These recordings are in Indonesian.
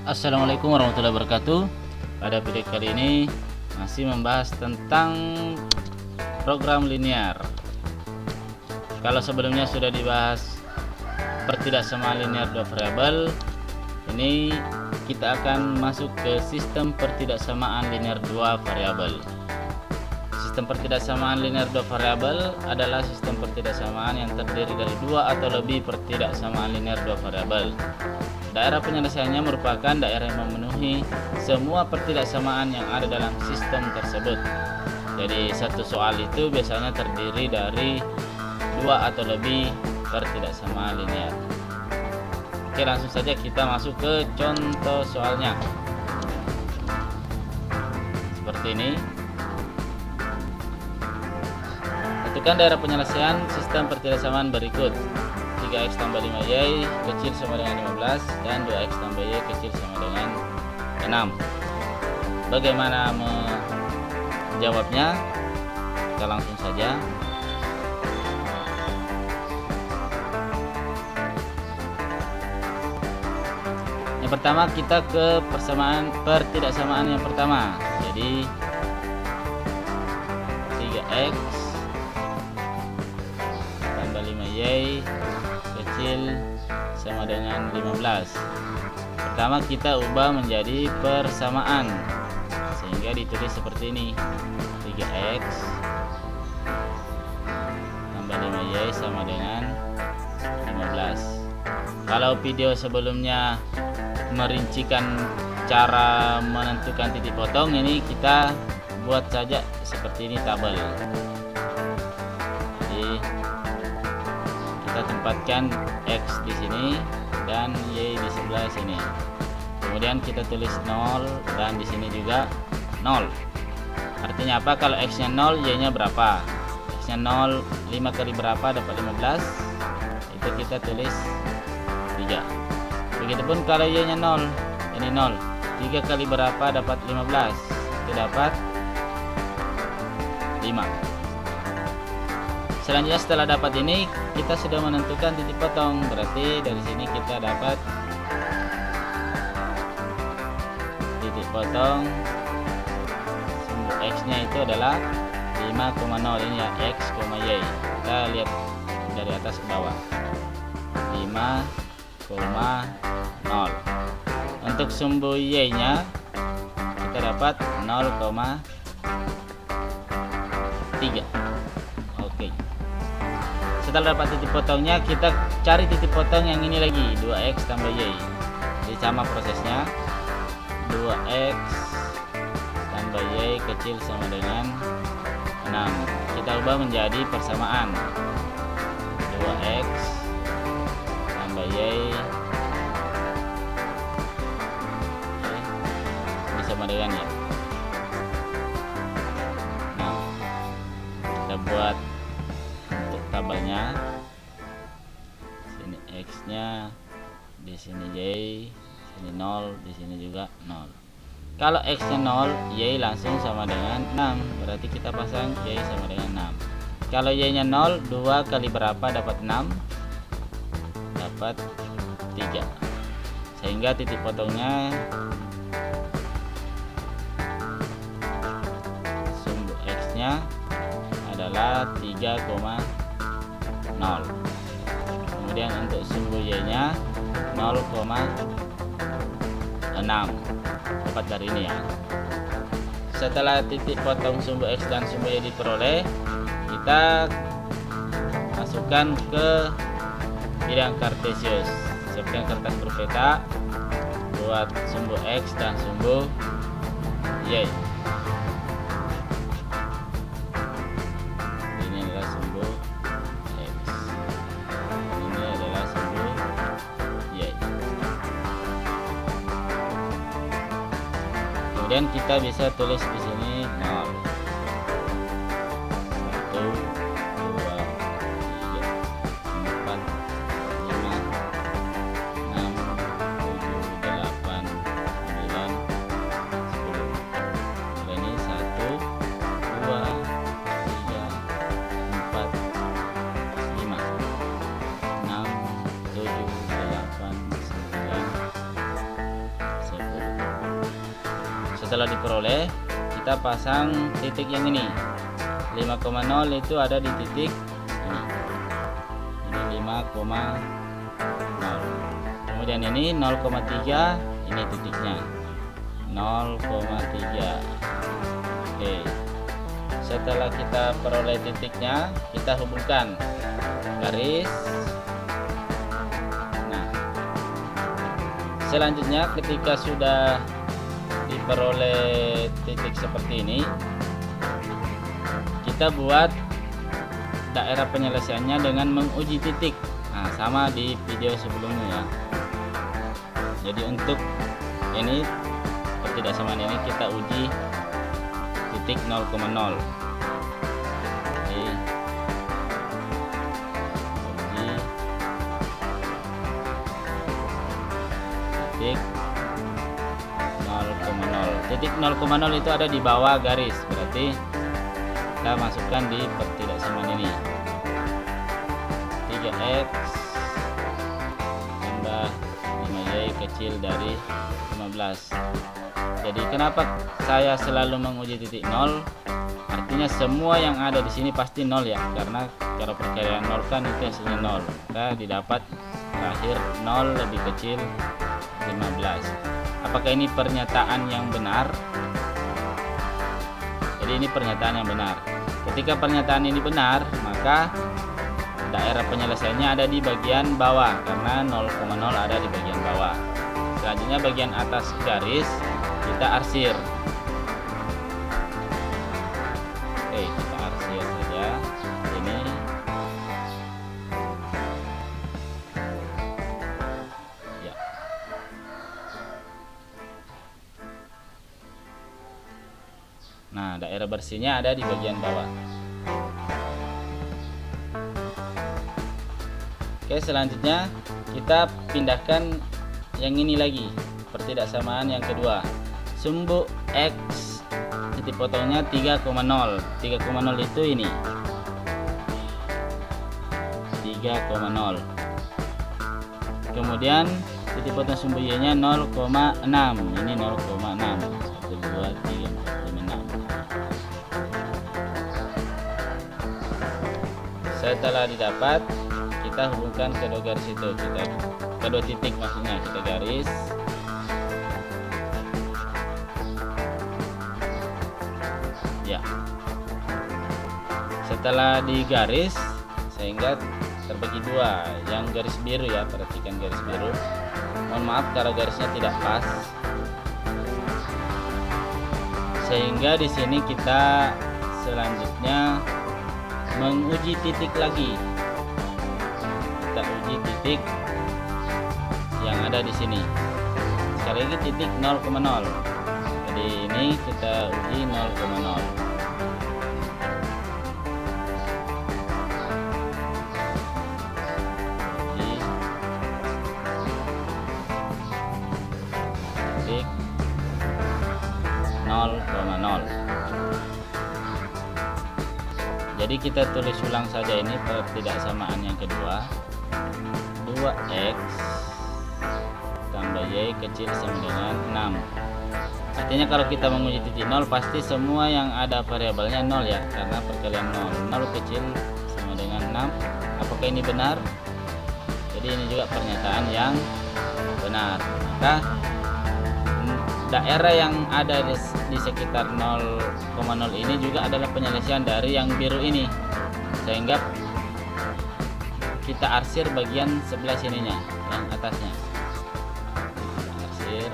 Assalamualaikum warahmatullahi wabarakatuh. Pada video kali ini masih membahas tentang program linear. Kalau sebelumnya sudah dibahas pertidaksamaan linear dua variabel, ini kita akan masuk ke sistem pertidaksamaan linear dua variabel. Sistem pertidaksamaan linear dua variabel adalah sistem pertidaksamaan yang terdiri dari dua atau lebih pertidaksamaan linear dua variabel. Daerah penyelesaiannya merupakan daerah yang memenuhi semua pertidaksamaan yang ada dalam sistem tersebut. Jadi satu soal itu biasanya terdiri dari dua atau lebih pertidaksamaan linear. Oke, langsung saja kita masuk ke contoh soalnya. Seperti ini. Tentukan daerah penyelesaian sistem pertidaksamaan berikut. 3x tambah 5y kecil sama dengan 15 dan 2x tambah y kecil sama dengan 6. Bagaimana menjawabnya? Kita langsung saja. Yang pertama kita ke pertidaksamaan yang pertama. Jadi 3x tambah 5y kecil sama dengan 15. Pertama kita ubah menjadi persamaan sehingga ditulis seperti ini. 3x tambah 5y sama dengan 15. Kalau video sebelumnya merincikan cara menentukan titik potong, ini kita buat saja seperti ini tabel. Jadi kita tempatkan x di sini dan y di sebelah sini. Kemudian kita tulis 0 dan di sini juga 0. Artinya apa? Kalau x-nya 0, y-nya berapa? X-nya 0, 5 kali berapa dapat 15? Itu kita tulis 3. Begitupun kalau y-nya 0, ini 0. 3 kali berapa dapat 15? Itu dapat 5. Selanjutnya setelah dapat ini kita sudah menentukan titik potong. Berarti dari sini kita dapat titik potong sumbu x-nya itu adalah 5,0. Ini ya x, y. Kita lihat dari atas ke bawah. 5,0. Untuk sumbu y-nya kita dapat 0,3. Oke. Setelah dapat titik potongnya, kita cari titik potong yang ini lagi, 2x tambah y. Jadi sama prosesnya. 2x tambah y kecil sama dengan 6. Kita ubah menjadi persamaan. 2x tambah y ini sama dengan ya. Nah, kita buat tabelnya. Sini x-nya, di sini y, sini 0, di sini juga 0. Kalau x-nya 0, y langsung sama dengan 6. Berarti kita pasang y sama dengan 6. Kalau y-nya 0, 2 kali berapa dapat 6? Dapat 3. Sehingga titik potongnya sumbu x-nya adalah 3,0. Kemudian untuk sumbu y-nya 0,6. Dapat dari ini ya. Setelah titik potong sumbu x dan sumbu y diperoleh, kita masukkan ke bidang kartesius. Siapkan kertas berpeta buat sumbu x dan sumbu y. Ini adalah sumbu x. Ini adalah sumbu y. Kemudian kita bisa tulis di sini 0. 1, 2, 3, 4, 5, 6, 7, 8, 9, 10. Ini 1, 2, 3, 4, 5, 6, 7, 8, 9, 10. Setelah diperoleh, kita pasang titik yang ini. 5,0 itu ada di titik ini. Ini 5,0. Kemudian ini 0,3, ini titiknya 0,3. Oke. Setelah kita peroleh titiknya, kita hubungkan garis. Nah, selanjutnya ketika sudah diperoleh titik seperti ini, kita buat daerah penyelesaiannya dengan menguji titik. Nah, sama di video sebelumnya ya. Jadi untuk ini ketidaksamaan ini kita uji titik 0,0. Jadi uji titik 0,0. Titik 0,0 itu ada di bawah garis, berarti kita masukkan di ketidaksamaan ini. 3x tambah 5y kecil dari 15. Jadi kenapa saya selalu menguji titik 0? Artinya semua yang ada di sini pasti 0 ya, karena kalau perkiraan 0 kan itu hasilnya 0. Maka didapat terakhir 0 lebih kecil 15. Apakah ini pernyataan yang benar? Jadi ini pernyataan yang benar. Ketika pernyataan ini benar, maka daerah penyelesaiannya ada di bagian bawah, karena 0,0 ada di bagian bawah. Selanjutnya bagian atas garis kita arsir. Oke, kita arsir saja ini. Ya. Nah, daerah bersihnya ada di bagian bawah. Oke, selanjutnya kita pindahkan yang ini lagi, pertidaksamaan yang kedua. Sumbu X titik potongnya 3,0. 3,0 itu ini 3,0. Kemudian titik potong sumbu Y nya 0,6. Ini 0,6. 1, 2, 3, 4, 5, 6. Setelah didapat, kita hubungkan kedua garis itu, kedua titik maksudnya, kita garis. Ya. Setelah digaris sehingga terbagi dua, yang garis biru ya, perhatikan garis biru. Mohon maaf kalau garisnya tidak pas. Sehingga di sini kita selanjutnya menguji titik lagi. Kita uji titik yang ada di sini. Sekali lagi titik 0,0. Jadi ini kita uji 0,0. Uji titik 0,0. Jadi kita tulis ulang saja ini pertidaksamaan yang kedua. 2x tambah y kecil sama dengan 6. Artinya kalau kita menguji titik 0 pasti semua yang ada variabelnya 0 ya, karena perkalian 0. 0 kecil sama dengan 6. Apakah ini benar? Jadi ini juga pernyataan yang benar. Maka daerah yang ada di sekitar 0,0 ini juga adalah penyelesaian dari yang biru ini, sehingga kita arsir bagian sebelah sininya, yang atasnya. Kita arsir.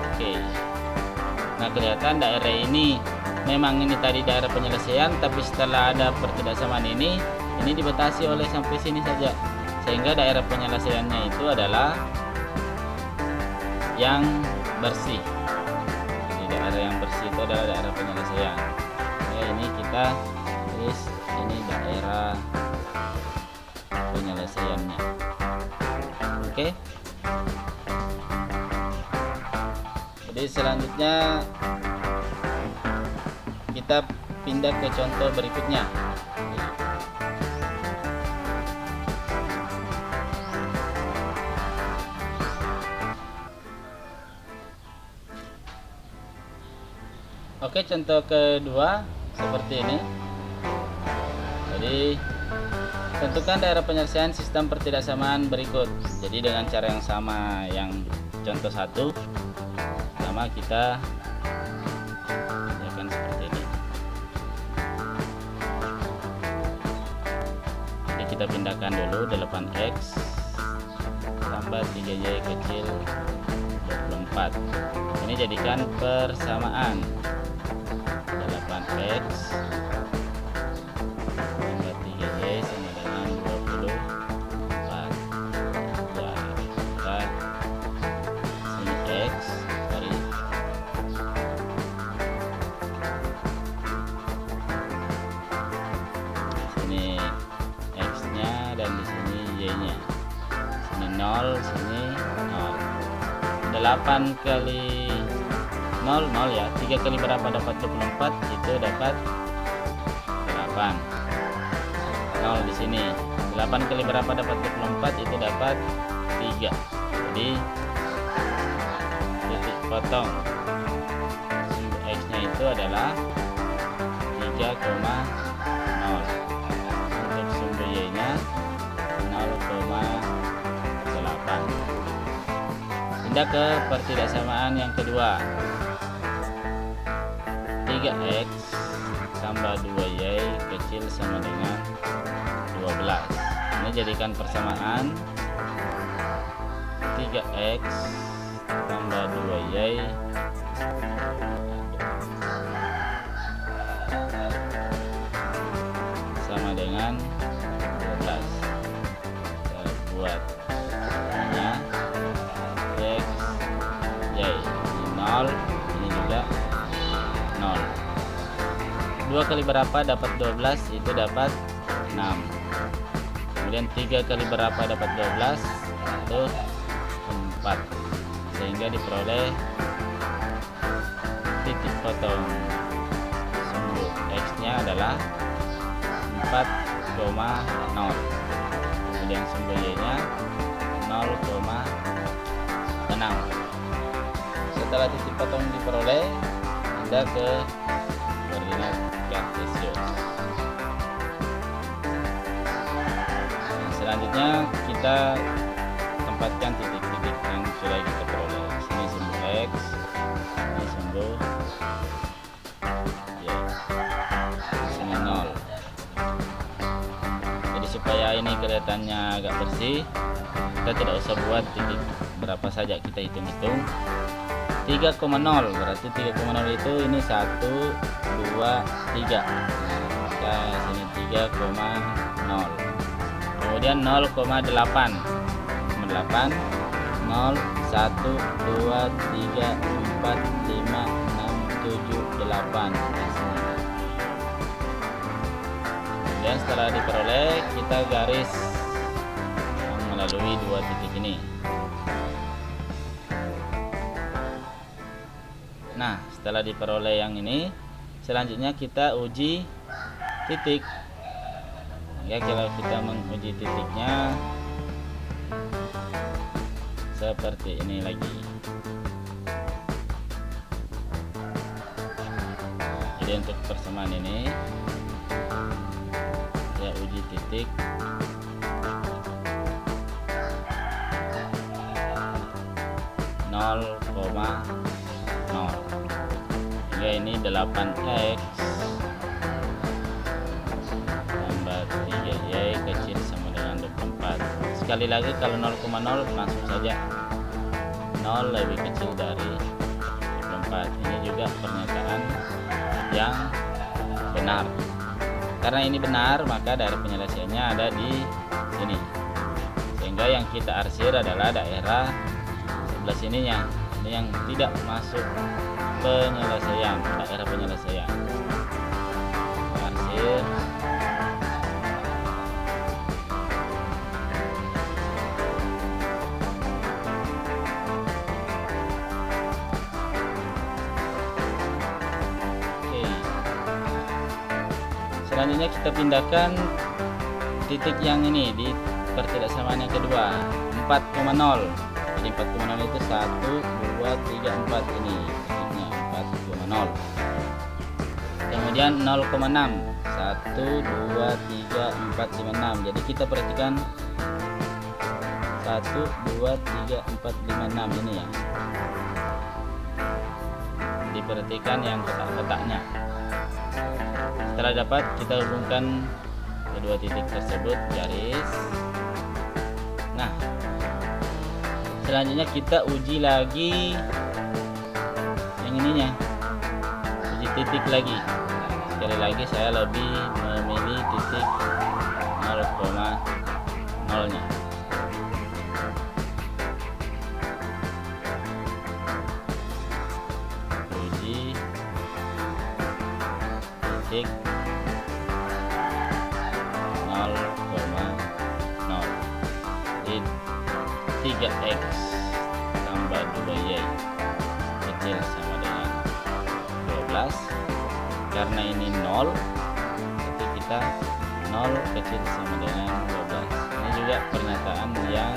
Oke. Nah, kelihatan daerah ini memang ini tadi daerah penyelesaian, tapi setelah ada pertidaksamaan ini dibatasi oleh sampai sini saja, sehingga daerah penyelesaiannya itu adalah yang bersih. Jadi daerah yang bersih itu adalah daerah penyelesaian. Ya, ini kita tulis ini daerah penyelesaiannya. Oke. Jadi selanjutnya kita pindah ke contoh berikutnya. Oke, contoh kedua seperti ini. Jadi tentukan daerah penyelesaian sistem pertidaksamaan berikut. Jadi dengan cara yang sama yang contoh 1, pertama kita akan seperti ini. Jadi kita pindahkan dulu 8x tambah 3y kecil 24. Ini jadikan persamaan 8x tambah 3y sama dengan 24. Ya, kita sini x, sorry, sini x nya dan di sini y nya, sini 0, sini 0. 8 kali 0, 0 ya. 3 kali berapa dapat 24? Itu dapat 8. 0 di sini. 8 kali berapa dapat 24? Itu dapat 3. Jadi titik potong sumbu x-nya itu adalah 3,0. Untuk sumbu y-nya 0,8. Pindah ke pertidaksamaan yang kedua. 3x tambah 2y kecil sama dengan 12. Ini jadikan persamaan 3x tambah 2y sama dengan 12. Kita buat x, y. Ini 0, ini juga 0. 2 kali berapa dapat 12? Itu dapat 6. Kemudian 3 kali berapa dapat 12? Itu 4. Sehingga diperoleh titik potong sumbu x-nya adalah 4,0. Kemudian sumbu y-nya 0,6. Setelah titik potong diperoleh, pindah ke koordinat kartesius. Selanjutnya kita tempatkan titik-titik yang sudah kita peroleh. Sini sumbu x, ini sumbu y, sini 0. Jadi supaya ini kelihatannya agak bersih, kita tidak usah buat titik berapa saja, kita hitung-hitung. 3,0 berarti 3,0 itu ini 1, 2, 3. Maka sini 3,0. Kemudian 0,8. 0, 1, 2, 3, 4, 5, 6, 7, 8. Kemudian setelah diperoleh, kita garis melalui dua titik ini. Nah, setelah diperoleh yang ini, selanjutnya kita uji titik. Ya, kalau kita menguji titiknya seperti ini lagi. Jadi untuk persamaan ini saya uji titik nol, hingga ini 8x tambah 3y kecil sama dengan 24. Sekali lagi kalau 0,0 langsung saja 0 lebih kecil dari 24. Ini juga pernyataan yang benar. Karena ini benar, maka daerah penyelesaiannya ada di sini. Sehingga yang kita arsir adalah daerah sebelah sininya. Ini yang tidak masuk penyelesaian, daerah penyelesaian. Arsir. Selanjutnya kita pindahkan titik yang ini di pertidaksamaan yang kedua, 4,0. Jadi 4,0 itu 1, 2, 3, 4 ini titiknya 4,0. kemudian 0,6 1 2 3 4 5 6. Jadi kita perhatikan 1 2 3 4 5 6 ini ya, diperhatikan yang kotak-kotaknya. Setelah dapat, kita hubungkan kedua titik tersebut, garis. Nah, selanjutnya kita uji lagi yang ininya, uji titik lagi. Sekali lagi saya lebih memilih titik 0,0 nya. Uji titik 0,0 di 3x tambah 2y kecil sama dengan 12. Karena ini 0, jadi kita 0 kecil sama dengan 12. Ini juga pernyataan yang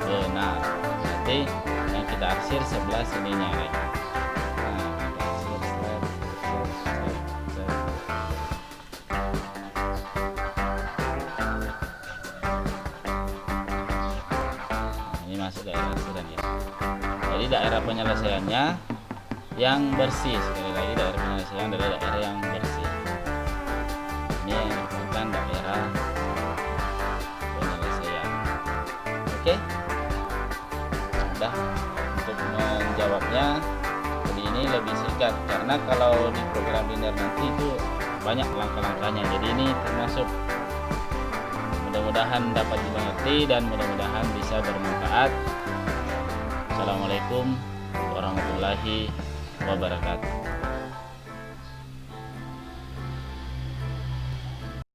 benar. Berarti yang kita arsir 11 ininya, guys. Nah, kita arsir slide. Ini masuk daerah arsiran ya. Jadi daerah penyelesaiannya yang bersih. Sekali lagi, daerah penyelesaian adalah daerah yang bersih. Ini yang merupakan daerah penyelesaian. Oke, udah. Untuk menjawabnya kali ini lebih singkat, karena kalau di program linear nanti itu banyak langkah-langkahnya. Jadi ini termasuk, mudah-mudahan dapat dimengerti dan mudah-mudahan bisa bermanfaat. Assalamualaikum warahmatullahi wabarakatuh.